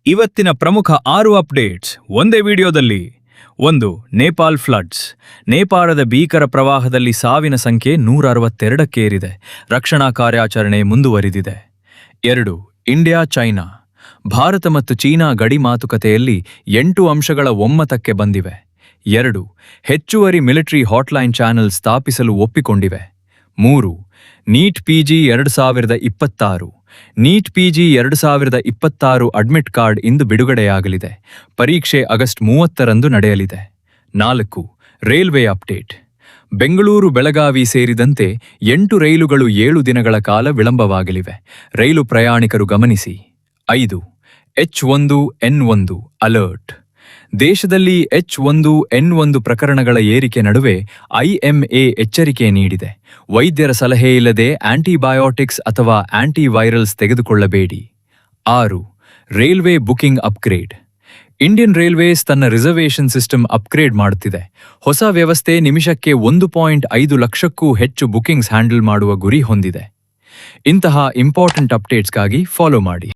ಇವತ್ತಿನ ಪ್ರಮುಖ 6 ಅಪ್ಡೇಟ್ಸ್ ಒಂದೇ ವಿಡಿಯೋದಲ್ಲಿ. 1. ನೇಪಾಲ್ ಫ್ಲಡ್ಸ್. ನೇಪಾಳದ ಭೀಕರ ಪ್ರವಾಹದಲ್ಲಿ ಸಾವಿನ ಸಂಖ್ಯೆ 162ಕ್ಕೇರಿದೆ. ರಕ್ಷಣಾ ಕಾರ್ಯಾಚರಣೆ ಮುಂದುವರಿದಿದೆ. 2. India China. ಭಾರತ ಮತ್ತು ಚೀನಾ ಗಡಿ ಮಾತುಕತೆಯಲ್ಲಿ 8 ಅಂಶಗಳ ಒಮ್ಮತಕ್ಕೆ ಬಂದಿವೆ. 2. ಹೆಚ್ಚುವರಿ ಮಿಲಿಟರಿ ಹಾಟ್ಲೈನ್ ಚಾನೆಲ್ ಸ್ಥಾಪಿಸಲು ಒಪ್ಪಿಕೊಂಡಿವೆ. 3. NEET PG 2026. NEET PG 2026 admit card ಇಂದು ಬಿಡುಗಡೆಯಾಗಲಿದೆ. ಪರೀಕ್ಷೆ ಆಗಸ್ಟ್ 30ರಂದು ನಡೆಯಲಿದೆ. 4. Railway update. ಬೆಂಗಳೂರು ಬೆಳಗಾವಿ ಸೇರಿದಂತೆ 8 ರೈಲುಗಳು 7 ದಿನಗಳ ಕಾಲ ವಿಳಂಬವಾಗಲಿವೆ. ರೈಲು ಪ್ರಯಾಣಿಕರು ಗಮನಿಸಿ. 5. H1N1 alert. ದೇಶದಲ್ಲಿ H1N1 ಪ್ರಕರಣಗಳ ಏರಿಕೆ ನಡುವೆ IMA ಎಚ್ಚರಿಕೆ ನೀಡಿದೆ. ವೈದ್ಯರ ಸಲಹೆ ಇಲ್ಲದೆ ಆಂಟಿಬಯೋಟಿಕ್ಸ್ ಅಥವಾ antivirals ತೆಗೆದುಕೊಳ್ಳಬೇಡಿ. 6. Railway booking upgrade. Indian railways ತನ್ನ ರಿಸರ್ವೇಷನ್ ಸಿಸ್ಟಮ್ ಅಪ್ಗ್ರೇಡ್ ಮಾಡುತ್ತಿದೆ. ಹೊಸ ವ್ಯವಸ್ಥೆ ನಿಮಿಷಕ್ಕೆ 1.5 ಲಕ್ಷಕ್ಕೂ ಹೆಚ್ಚು ಬುಕಿಂಗ್ಸ್ ಹ್ಯಾಂಡಲ್ ಮಾಡುವ ಗುರಿ ಹೊಂದಿದೆ. ಇಂತಹ ಇಂಪಾರ್ಟೆಂಟ್ ಅಪ್ಡೇಟ್ಸ್ಗಾಗಿ ಫಾಲೋ ಮಾಡಿ.